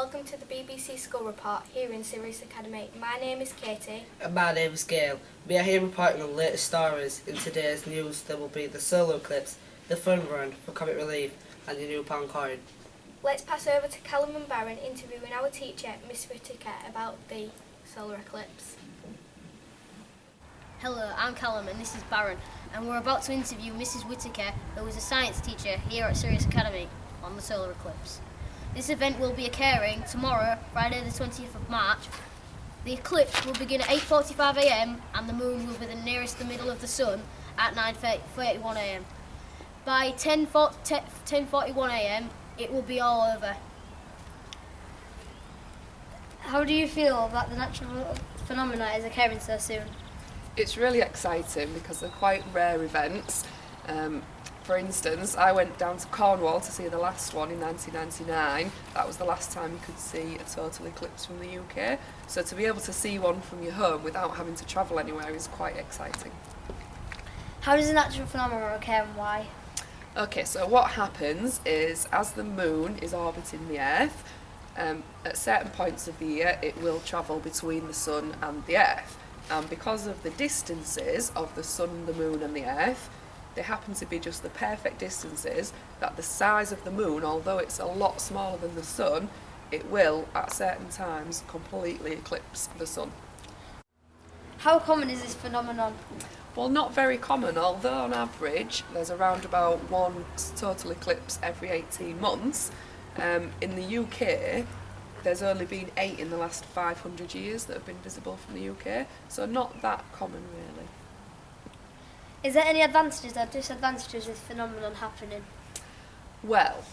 Welcome to the BBC School Report here in Sirius Academy. My name is Katie. And my name is Gail. We are here reporting on the latest stories. In today's news there will be the solar eclipse, the fun run for comic relief and the new pound coin. Let's pass over to Callum and Baron interviewing our teacher, Miss Whittaker, about the solar eclipse. Hello, I'm Callum and this is Baron, and we're about to interview Mrs. Whittaker, who is a science teacher here at Sirius Academy, on the solar eclipse. This event will be occurring tomorrow, Friday the 20th of March. The eclipse will begin at 8:45 a.m. and the moon will be the nearest the middle of the sun at 9:31 a.m. By 10:41 a.m. it will be all over. How do you feel that the natural phenomena is occurring so soon? It's really exciting because they're quite rare events. For instance, I went down to Cornwall to see the last one in 1999. That was the last time you could see a total eclipse from the UK. So to be able to see one from your home without having to travel anywhere is quite exciting. How does the natural phenomena occur and why? Okay, so what happens is as the moon is orbiting the Earth, at certain points of the year it will travel between the sun and the Earth. And because of the distances of the sun, the moon and the Earth, they happen to be just the perfect distances that the size of the moon, although it's a lot smaller than the sun, it will at certain times completely eclipse the sun. How common is this phenomenon? Well, not very common, although on average there's around about one total eclipse every 18 months. In the UK there's only been 8 in the last 500 years that have been visible from the UK, so not that common really. Is there any advantages or disadvantages of this phenomenon happening? Well,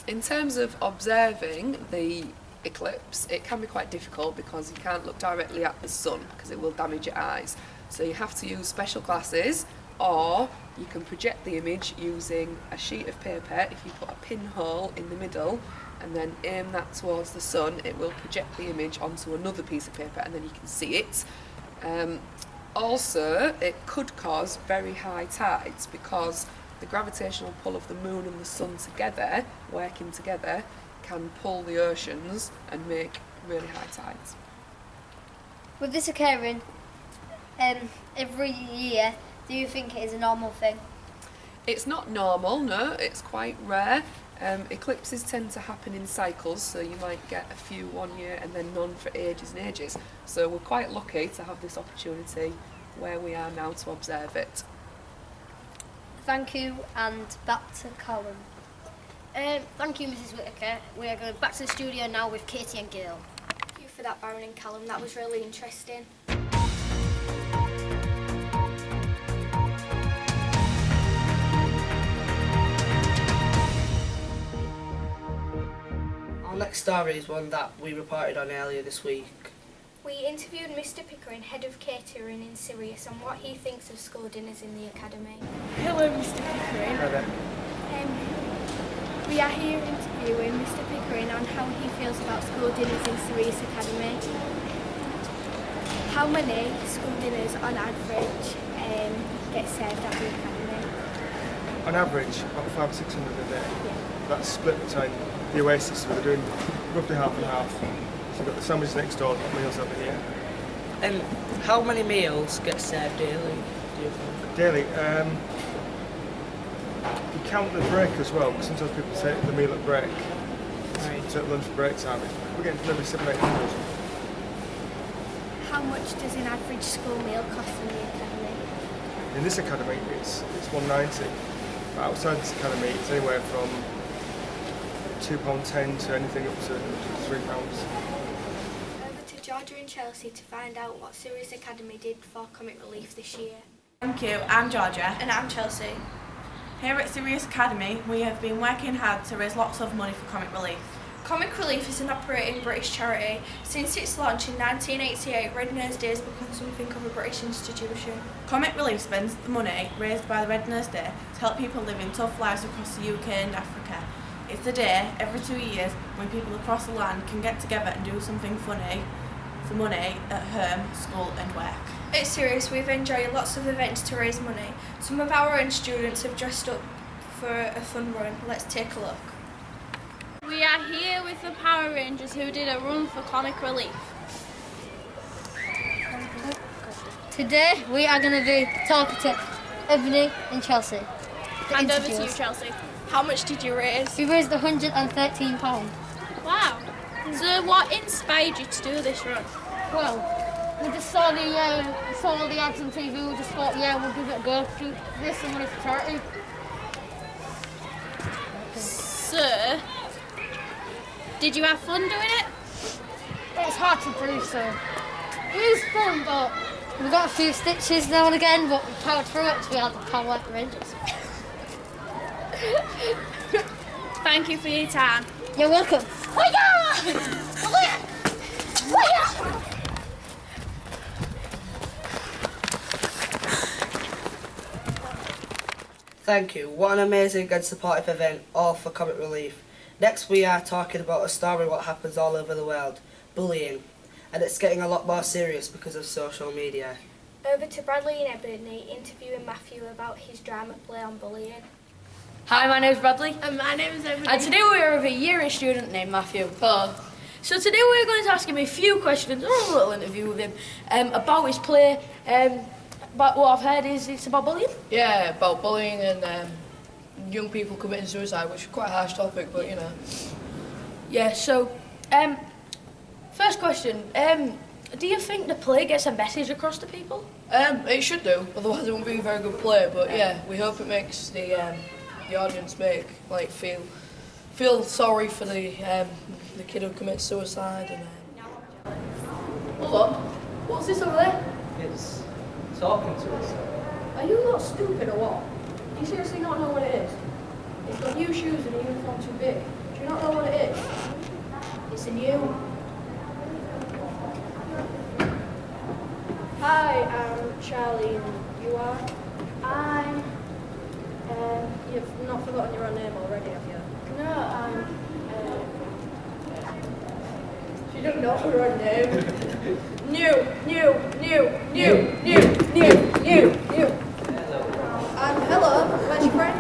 in terms of observing the eclipse, it can be quite difficult because you can't look directly at the sun because it will damage your eyes. So you have to use special glasses, or you can project the image using a sheet of paper. If you put a pinhole in the middle and then aim that towards the sun, it will project the image onto another piece of paper and then you can see it. Also, it could cause very high tides because the gravitational pull of the moon and the sun together, working together, can pull the oceans and make really high tides. With this occurring every year, do you think it is a normal thing? It's not normal, no, it's quite rare. Eclipses tend to happen in cycles, so you might get a few one year and then none for ages and ages. So we're quite lucky to have this opportunity where we are now to observe it. Thank you, and back to Colin. Thank you, Mrs. Whittaker. We are going back to the studio now with Katie and Gail. Thank you for that, Baron and Callum. That was really interesting. Our next story is one that we reported on earlier this week. We interviewed Mr. Pickering, head of catering in Sirius, on what he thinks of school dinners in the academy. Hello, Mr. Pickering. Hi there. We are here interviewing Mr. Pickering on how he feels about school dinners in Sirius Academy. How many school dinners on average get served at the academy? On average, about 500 or 600 a day. Yeah. That's split between the Oasis, where they're doing roughly half and half. So you've got the sandwiches next door, the meals over here. How many meals get served daily, do you think? Daily, you count the break as well, because sometimes people take the meal at break. Right. So at lunch break time, we're getting maybe 700 or 800. How much does an average school meal cost in the academy? In this academy, it's 190. But outside this academy, it's anywhere from £2.10 to anything up to £3. Over to Georgia and Chelsea to find out what Sirius Academy did for comic relief this year. Thank you, I'm Georgia. And I'm Chelsea. Here at Sirius Academy, we have been working hard to raise lots of money for comic relief. Comic Relief is an operating British charity. Since its launch in 1988, Red Nose Day has become something of a British institution. Comic Relief spends the money raised by the Red Nose Day to help people living tough lives across the UK and Africa. It's a day every 2 years when people across the land can get together and do something funny for money at home, school and work. At Sirius, we've enjoyed lots of events to raise money. Some of our own students have dressed up for a fun run. Let's take a look. We are here with the Power Rangers who did a run for comic relief. Today we are going to be talking to Ebony and Chelsea. Hand over to you, Chelsea. How much did you raise? We raised £113. Wow. So what inspired you to do this run? Well, we just saw the ads on TV. We just thought, yeah, we'll give it a go. Do this and money for charity. So, did you have fun doing it? It's hard to breathe, so it was fun, but we got a few stitches now and again, but we powered through it because we had the Power Rangers. Thank you for your time. You're welcome. Thank you. What an amazing and supportive event, all for comic relief. Next we are talking about a story what happens all over the world, bullying. And it's getting a lot more serious because of social media. Over to Bradley and Ebony interviewing Matthew about his drama play on bullying. Hi, my name's Bradley. And my name is Ebony. And today we are with a year-end student named Matthew. Hello. So today we're going to ask him a few questions, or a little interview with him, about his play. But what I've heard is it's about bullying. Yeah, about bullying and young people committing suicide, which is quite a harsh topic, but you know. Yeah, so, first question, do you think the play gets a message across to people? It should do, otherwise it won't be a very good play, but yeah, we hope it makes the audience feel sorry for the kid who commits suicide. And Hold on, what's this over there? It's talking to us. Are you not stupid or what? Do you seriously not know what it is? It's got new shoes and a uniform too big. Do you not know what it is? It's a new... Hi, I'm Charlie, and you are? I'm... You've not forgotten your own name already, have you? No, I'm... She doesn't know her own name. New. Hello, where's your friend?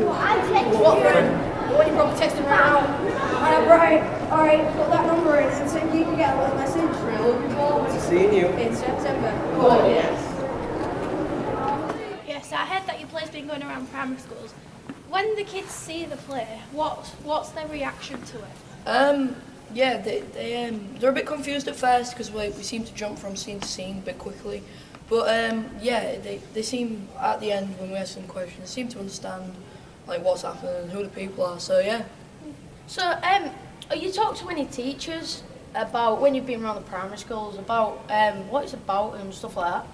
What friend? The one you're probably texting right now. Alright, put that number in and so you can get a little message. Seeing you. In September. Oh, yes. Yes, I heard that your play's been going around primary schools. When the kids see the play, what's their reaction to it? Yeah, they're a bit confused at first because we seem to jump from scene to scene a bit quickly. But yeah, they seem, at the end when we ask them questions, they seem to understand like what's happening and who the people are, so yeah. So, you talked to any teachers about, when you've been around the primary schools, about what it's about and stuff like that?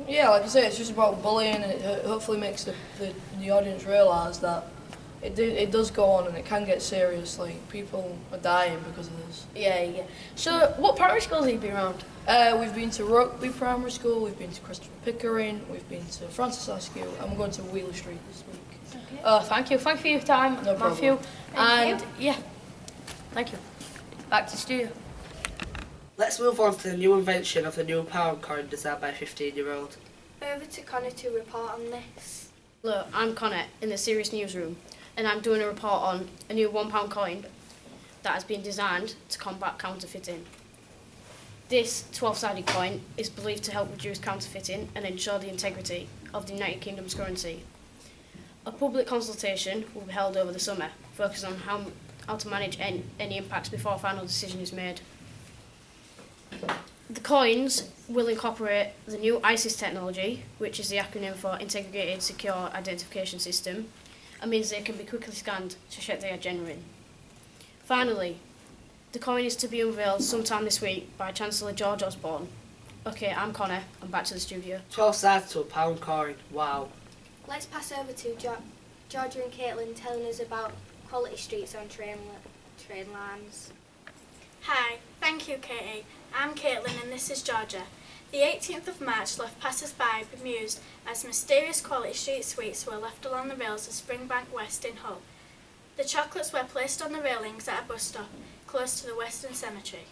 Yeah, like I say, it's just about bullying, and it hopefully makes the audience realise that it does go on and it can get serious. Like, people are dying because of this. Yeah. So, what primary schools have you been around? We've been to Rugby Primary School, we've been to Christopher Pickering, we've been to Francis Askew, and we're going to Wheeler Street this week. Okay. Oh, thank you. Thank you for your time, No Matthew. problem. And yeah, thank you. Back to studio. Let's move on to the new invention of the new pound coin designed by a 15-year-old. Over to Connor to report on this. Hello, I'm Connor in the Sirius newsroom, and I'm doing a report on a new £1 coin that has been designed to combat counterfeiting. This 12-sided coin is believed to help reduce counterfeiting and ensure the integrity of the United Kingdom's currency. A public consultation will be held over the summer, focusing on how to manage any impacts before a final decision is made. The coins will incorporate the new ISIS technology, which is the acronym for Integrated Secure Identification System, and means they can be quickly scanned to check they are genuine. Finally, the coin is to be unveiled sometime this week by Chancellor George Osborne. Okay, I'm Connor, and back to the studio. 12 sides to a pound coin, wow. Let's pass over to Georgia and Caitlin telling us about quality streets on train lines. Hi, thank you, Katie. I'm Caitlin and this is Georgia. The 18th of March left passers-by bemused as mysterious quality street sweets were left along the rails of Springbank West in Hull. The chocolates were placed on the railings at a bus stop close to the Western Cemetery.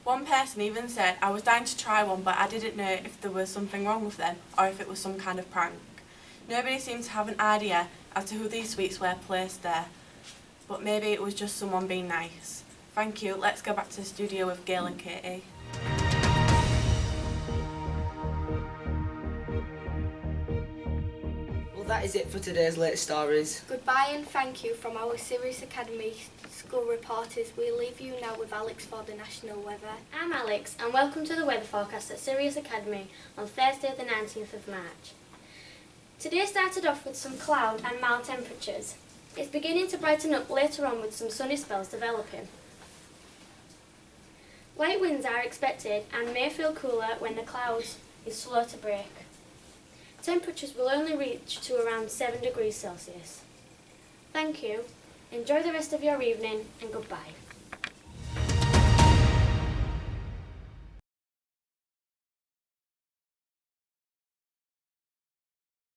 One person even said, I was dying to try one, but I didn't know if there was something wrong with them or if it was some kind of prank. Nobody seemed to have an idea as to who these sweets were placed there. but maybe it was just someone being nice. Thank you. Let's go back to the studio with Gail and Katie. Well, that is it for today's Late Stories. Goodbye and thank you from our Sirius Academy school reporters. We leave you now with Alex for the national weather. I'm Alex and welcome to the weather forecast at Sirius Academy on Thursday the 19th of March. Today started off with some cloud and mild temperatures. It's beginning to brighten up later on with some sunny spells developing. Light winds are expected and may feel cooler when the clouds is slow to break. Temperatures will only reach to around 7 degrees Celsius. Thank you, enjoy the rest of your evening and goodbye.